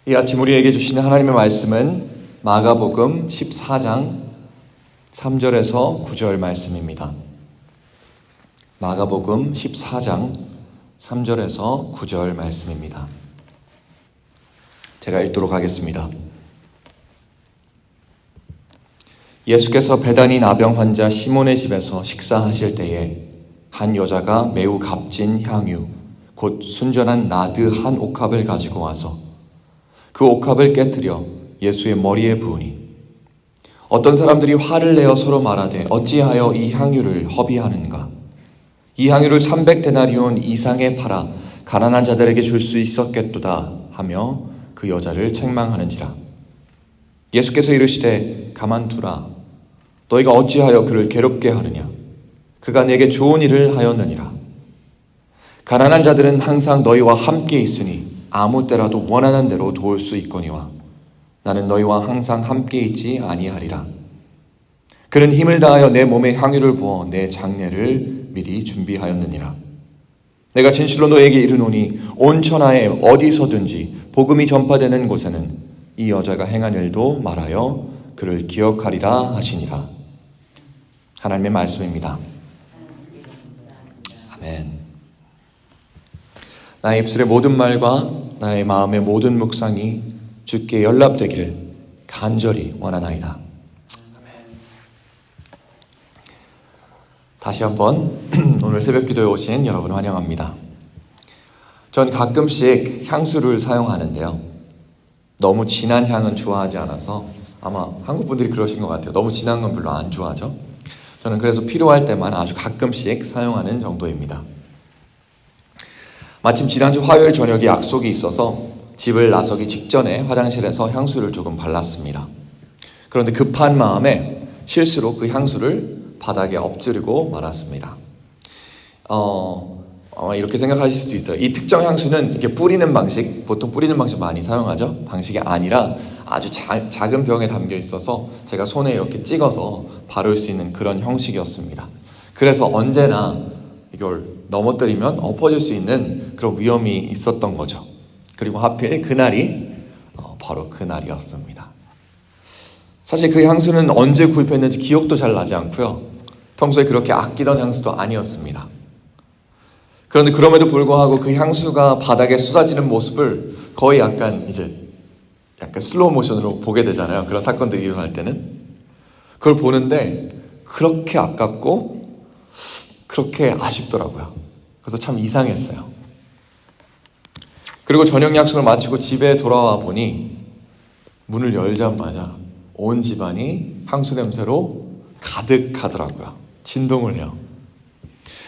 이 아침 우리에게 주시는 하나님의 말씀은 마가복음 14장 3절에서 9절 말씀입니다. 마가복음 14장 3절에서 9절 말씀입니다. 제가 읽도록 하겠습니다. 예수께서 베다니 나병 환자 시몬의 집에서 식사하실 때에 한 여자가 매우 값진 향유 곧 순전한 나드 한 옥합을 가지고 와서 그 옥합을 깨뜨려 예수의 머리에 부으니 어떤 사람들이 화를 내어 서로 말하되 어찌하여 이 향유를 허비하는가? 이 향유를 300데나리온 이상에 팔아 가난한 자들에게 줄 수 있었겠도다 하며 그 여자를 책망하는지라. 예수께서 이르시되 가만두라. 너희가 어찌하여 그를 괴롭게 하느냐? 그가 내게 좋은 일을 하였느니라. 가난한 자들은 항상 너희와 함께 있으니 아무 때라도 원하는 대로 도울 수 있거니와 나는 너희와 항상 함께 있지 아니하리라. 그는 힘을 다하여 내 몸에 향유를 부어 내 장례를 미리 준비하였느니라. 내가 진실로 너에게 이르노니 온 천하에 어디서든지 복음이 전파되는 곳에는 이 여자가 행한 일도 말하여 그를 기억하리라 하시니라. 하나님의 말씀입니다. 아멘. 나의 입술의 모든 말과 나의 마음의 모든 묵상이 주께 연락되기를 간절히 원하나이다. 아멘. 다시 한번 오늘 새벽기도에 오신 여러분 환영합니다. 전 가끔씩 향수를 사용하는데요. 너무 진한 향은 좋아하지 않아서 아마 한국 분들이 그러신 것 같아요. 너무 진한 건 별로 안 좋아하죠. 저는 그래서 필요할 때만 아주 가끔씩 사용하는 정도입니다. 마침 지난주 화요일 저녁에 약속이 있어서 집을 나서기 직전에 화장실에서 향수를 조금 발랐습니다. 그런데 급한 마음에 실수로 그 향수를 바닥에 엎지르고 말았습니다. 이렇게 생각하실 수도 있어요. 이 특정 향수는 이렇게 뿌리는 방식, 보통 뿌리는 방식 많이 사용하죠. 방식이 아니라 아주 작은 병에 담겨 있어서 제가 손에 이렇게 찍어서 바를 수 있는 그런 형식이었습니다. 그래서 언제나 이걸 넘어뜨리면 엎어질 수 있는 그런 위험이 있었던 거죠. 그리고 하필 그날이 바로 그날이었습니다. 사실 그 향수는 언제 구입했는지 기억도 잘 나지 않고요. 평소에 그렇게 아끼던 향수도 아니었습니다. 그런데 그럼에도 불구하고 그 향수가 바닥에 쏟아지는 모습을 거의 약간 슬로우 모션으로 보게 되잖아요. 그런 사건들이 일어날 때는. 그걸 보는데 그렇게 아깝고 그렇게 아쉽더라고요. 그래서 참 이상했어요. 그리고 저녁 약속을 마치고 집에 돌아와 보니 문을 열자마자 온 집안이 향수 냄새로 가득하더라고요. 진동을 해요.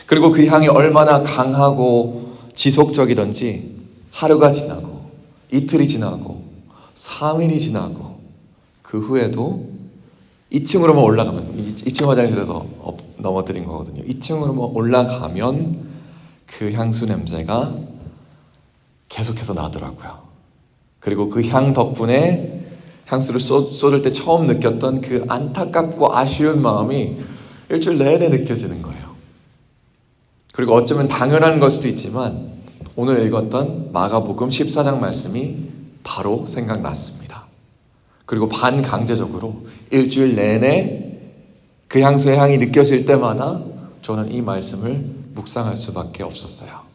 그리고 그 향이 얼마나 강하고 지속적이던지 하루가 지나고 이틀이 지나고 3일이 지나고 그 후에도 2층으로만 올라가면 2층 화장실에서 넘어뜨린 거거든요. 2층으로만 올라가면 그 향수 냄새가 계속해서 나더라고요. 그리고 그 향 덕분에 향수를 쏟을 때 처음 느꼈던 그 안타깝고 아쉬운 마음이 일주일 내내 느껴지는 거예요. 그리고 어쩌면 당연한 걸 수도 있지만 오늘 읽었던 마가복음 14장 말씀이 바로 생각났습니다. 그리고 반강제적으로 일주일 내내 그 향수의 향이 느껴질 때마다 저는 이 말씀을 묵상할 수밖에 없었어요.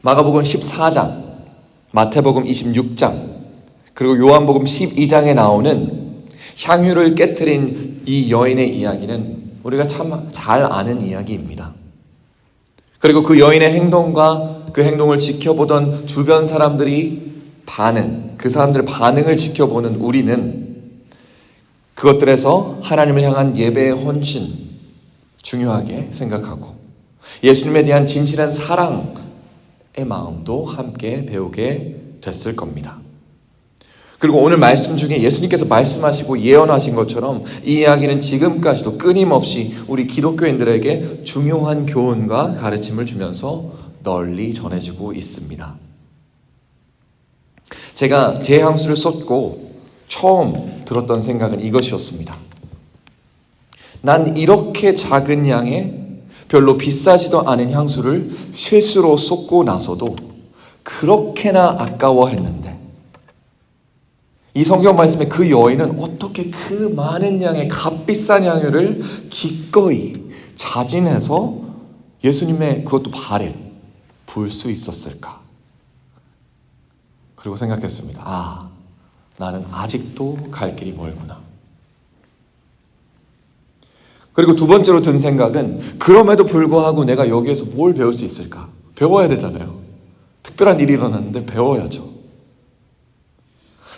마가복음 14장, 마태복음 26장, 그리고 요한복음 12장에 나오는 향유를 깨트린 이 여인의 이야기는 우리가 참 잘 아는 이야기입니다. 그리고 그 여인의 행동과 그 행동을 지켜보던 주변 사람들이 그 사람들의 반응을 지켜보는 우리는 그것들에서 하나님을 향한 예배의 헌신 중요하게 생각하고 예수님에 대한 진실한 사랑의 마음도 함께 배우게 됐을 겁니다. 그리고 오늘 말씀 중에 예수님께서 말씀하시고 예언하신 것처럼 이 이야기는 지금까지도 끊임없이 우리 기독교인들에게 중요한 교훈과 가르침을 주면서 널리 전해지고 있습니다. 제가 제 향수를 쏟고 처음 들었던 생각은 이것이었습니다. 난 이렇게 작은 양의 별로 비싸지도 않은 향수를 실수로 쏟고 나서도 그렇게나 아까워했는데 이 성경 말씀에 그 여인은 어떻게 그 많은 양의 값비싼 향유를 기꺼이 자진해서 예수님의 그것도 발에 부을 수 있었을까? 그리고 생각했습니다. 아, 나는 아직도 갈 길이 멀구나. 그리고 두 번째로 든 생각은 그럼에도 불구하고 내가 여기에서 뭘 배울 수 있을까? 배워야 되잖아요. 특별한 일이 일어났는데 배워야죠.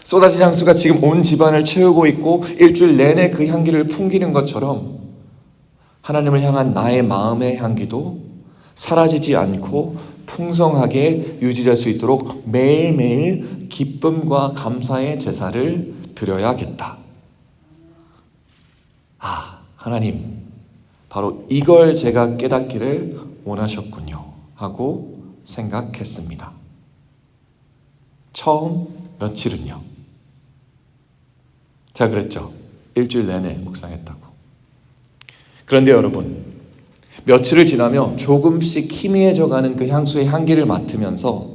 쏟아진 향수가 지금 온 집안을 채우고 있고 일주일 내내 그 향기를 풍기는 것처럼 하나님을 향한 나의 마음의 향기도 사라지지 않고 풍성하게 유지될 수 있도록 매일매일 기쁨과 감사의 제사를 드려야겠다. 아, 하나님, 바로 이걸 제가 깨닫기를 원하셨군요 하고 생각했습니다. 처음 며칠은요. 제가 그랬죠. 일주일 내내 묵상했다고. 그런데 여러분, 며칠을 지나며 조금씩 희미해져가는 그 향수의 향기를 맡으면서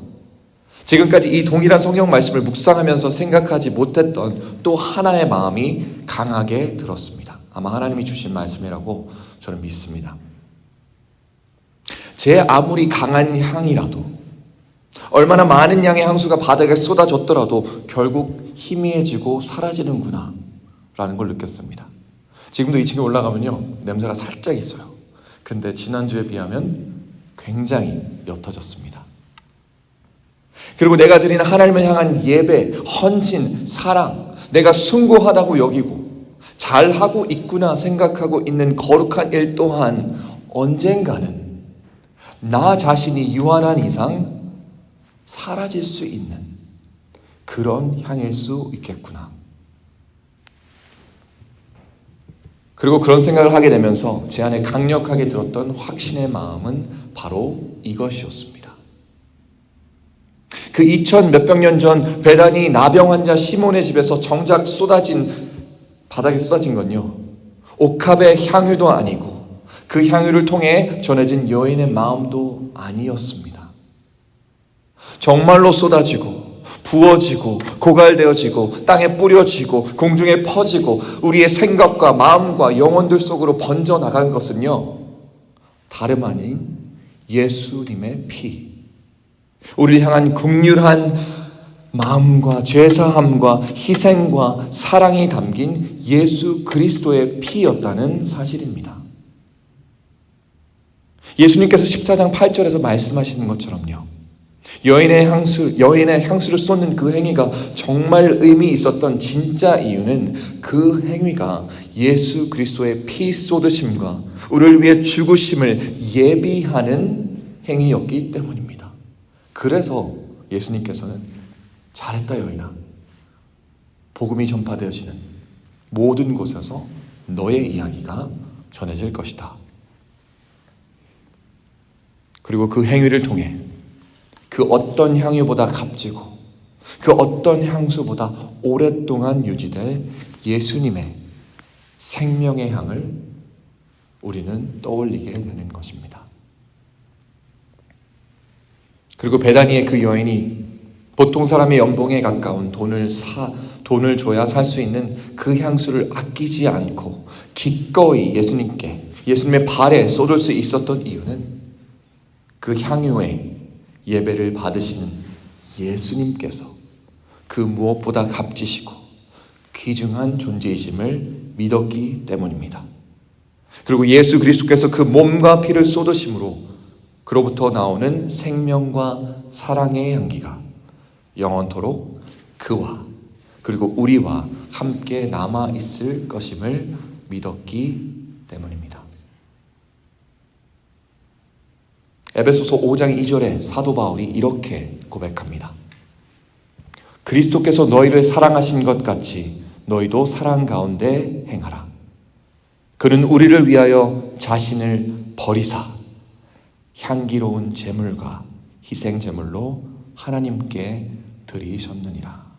지금까지 이 동일한 성경 말씀을 묵상하면서 생각하지 못했던 또 하나의 마음이 강하게 들었습니다. 아마 하나님이 주신 말씀이라고 저는 믿습니다. 제 아무리 강한 향이라도 얼마나 많은 양의 향수가 바닥에 쏟아졌더라도 결국 희미해지고 사라지는구나 라는 걸 느꼈습니다. 지금도 2층에 올라가면요 냄새가 살짝 있어요. 근데 지난주에 비하면 굉장히 옅어졌습니다. 그리고 내가 드리는 하나님을 향한 예배, 헌신, 사랑, 내가 숭고하다고 여기고 잘하고 있구나 생각하고 있는 거룩한 일 또한 언젠가는 나 자신이 유한한 이상 사라질 수 있는 그런 향일 수 있겠구나. 그리고 그런 생각을 하게 되면서 제 안에 강력하게 들었던 확신의 마음은 바로 이것이었습니다. 그 2000 몇백 년 전 베다니 나병 환자 시몬의 집에서 정작 바닥에 쏟아진 건요, 옥합의 향유도 아니고 그 향유를 통해 전해진 여인의 마음도 아니었습니다. 정말로 쏟아지고 부어지고 고갈되어지고 땅에 뿌려지고 공중에 퍼지고 우리의 생각과 마음과 영혼들 속으로 번져나간 것은요, 다름 아닌 예수님의 피, 우리를 향한 긍휼한 마음과 죄사함과 희생과 사랑이 담긴 예수 그리스도의 피였다는 사실입니다. 예수님께서 14장 8절에서 말씀하시는 것처럼요, 여인의 향수를 쏟는 그 행위가 정말 의미 있었던 진짜 이유는 그 행위가 예수 그리스도의 피 쏟으심과 우리를 위해 죽으심을 예비하는 행위였기 때문입니다. 그래서 예수님께서는 잘했다 여인아, 복음이 전파되어지는 모든 곳에서 너의 이야기가 전해질 것이다. 그리고 그 행위를 통해 그 어떤 향유보다 값지고 그 어떤 향수보다 오랫동안 유지될 예수님의 생명의 향을 우리는 떠올리게 되는 것입니다. 그리고 베다니의 그 여인이 보통 사람의 연봉에 가까운 돈을 줘야 살 수 있는 그 향수를 아끼지 않고 기꺼이 예수님의 발에 쏟을 수 있었던 이유는 그 향유에 예배를 받으시는 예수님께서 그 무엇보다 값지시고 귀중한 존재이심을 믿었기 때문입니다. 그리고 예수 그리스도께서 그 몸과 피를 쏟으심으로 그로부터 나오는 생명과 사랑의 향기가 영원토록 그와 그리고 우리와 함께 남아있을 것임을 믿었기 때문입니다. 에베소서 5장 2절에 사도 바울이 이렇게 고백합니다. 그리스도께서 너희를 사랑하신 것 같이 너희도 사랑 가운데 행하라. 그는 우리를 위하여 자신을 버리사 향기로운 제물과 희생 제물로 하나님께 드리셨느니라.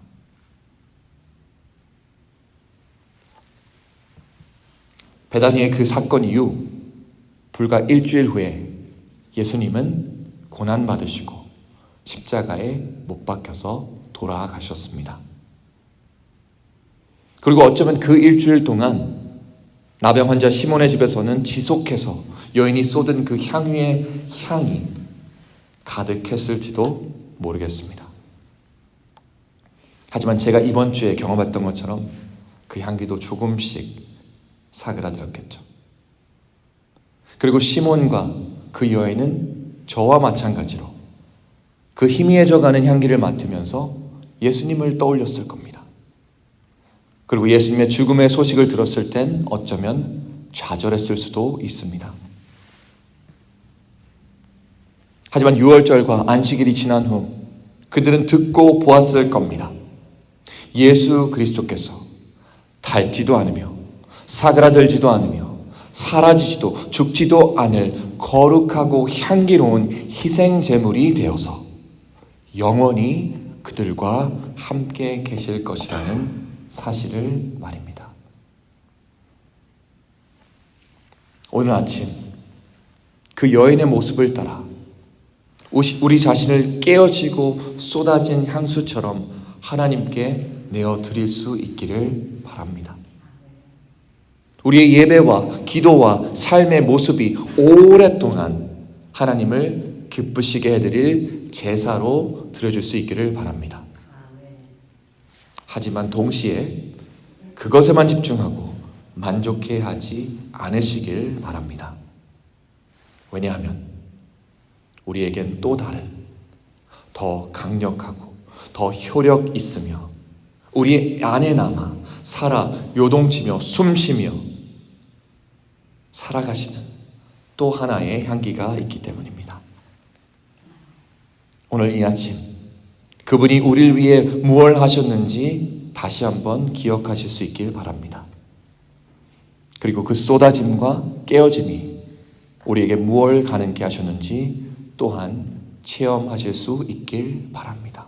베다니의 그 사건 이후 불과 일주일 후에 예수님은 고난받으시고 십자가에 못 박혀서 돌아가셨습니다. 그리고 어쩌면 그 일주일 동안 나병 환자 시몬의 집에서는 지속해서 여인이 쏟은 그 향유의 향이 가득했을지도 모르겠습니다. 하지만 제가 이번 주에 경험했던 것처럼 그 향기도 조금씩 사그라들었겠죠. 그리고 시몬과 그 여인은 저와 마찬가지로 그 희미해져가는 향기를 맡으면서 예수님을 떠올렸을 겁니다. 그리고 예수님의 죽음의 소식을 들었을 땐 어쩌면 좌절했을 수도 있습니다. 하지만 유월절과 안식일이 지난 후 그들은 듣고 보았을 겁니다. 예수 그리스도께서 닳지도 않으며 사그라들지도 않으며 사라지지도 죽지도 않을 거룩하고 향기로운 희생 제물이 되어서 영원히 그들과 함께 계실 것이라는 사실을 말입니다. 오늘 아침 그 여인의 모습을 따라 우리 자신을 깨어지고 쏟아진 향수처럼 하나님께 내어드릴 수 있기를 바랍니다. 우리의 예배와 기도와 삶의 모습이 오랫동안 하나님을 기쁘시게 해드릴 제사로 드려줄 수 있기를 바랍니다. 하지만 동시에 그것에만 집중하고 만족해하지 않으시길 바랍니다. 왜냐하면 우리에겐 또 다른 더 강력하고 더 효력 있으며 우리 안에 남아 살아 요동치며 숨쉬며 살아가시는 또 하나의 향기가 있기 때문입니다. 오늘 이 아침 그분이 우리를 위해 무엇을 하셨는지 다시 한번 기억하실 수 있길 바랍니다. 그리고 그 쏟아짐과 깨어짐이 우리에게 무엇을 가능케 하셨는지 또한 체험하실 수 있길 바랍니다.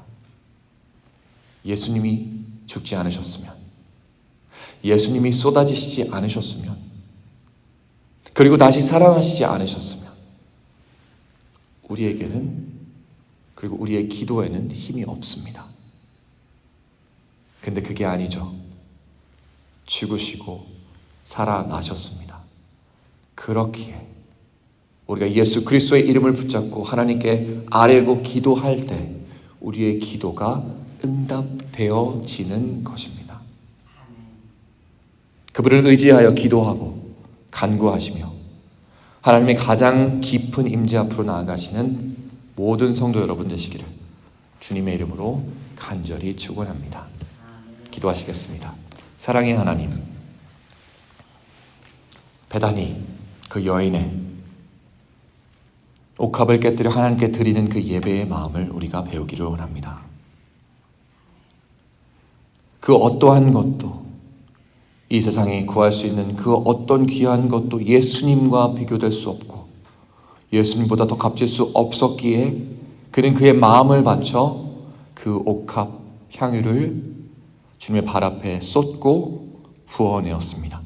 예수님이 죽지 않으셨으면, 예수님이 쏟아지시지 않으셨으면, 그리고 다시 살아나시지 않으셨으면 우리에게는, 그리고 우리의 기도에는 힘이 없습니다. 근데 그게 아니죠. 죽으시고 살아나셨습니다. 그렇기에 우리가 예수 그리스도의 이름을 붙잡고 하나님께 아뢰고 기도할 때 우리의 기도가 응답되어지는 것입니다. 그분을 의지하여 기도하고 간구하시며 하나님의 가장 깊은 임재 앞으로 나아가시는 모든 성도 여러분 되시기를 주님의 이름으로 간절히 축원합니다. 기도하시겠습니다. 사랑의 하나님, 베다니 그 여인의 옥합을 깨뜨려 하나님께 드리는 그 예배의 마음을 우리가 배우기를 원합니다. 그 어떠한 것도, 이 세상에 구할 수 있는 그 어떤 귀한 것도 예수님과 비교될 수 없고 예수님보다 더 값질 수 없었기에 그는 그의 마음을 바쳐 그 옥합 향유를 주님의 발 앞에 쏟고 부어내었습니다.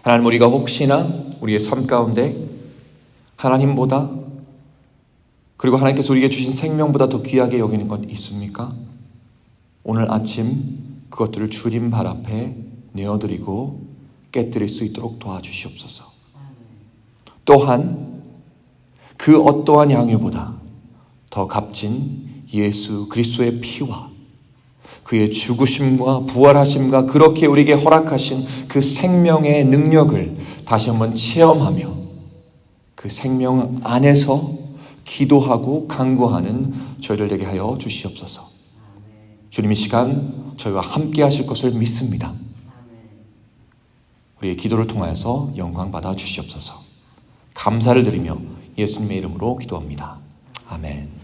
하나님, 우리가 혹시나 우리의 삶 가운데 하나님보다, 그리고 하나님께서 우리에게 주신 생명보다 더 귀하게 여기는 것 있습니까? 오늘 아침 그것들을 주님 발 앞에 내어드리고 깨뜨릴 수 있도록 도와주시옵소서. 또한 그 어떠한 향유보다 더 값진 예수 그리스도의 피와 그의 죽으심과 부활하심과 그렇게 우리에게 허락하신 그 생명의 능력을 다시 한번 체험하며 그 생명 안에서 기도하고 간구하는 저희들 되게 하여 주시옵소서. 주님, 이 시간 저희와 함께 하실 것을 믿습니다. 우리의 기도를 통하여서 영광 받아 주시옵소서. 감사를 드리며 예수님의 이름으로 기도합니다. 아멘.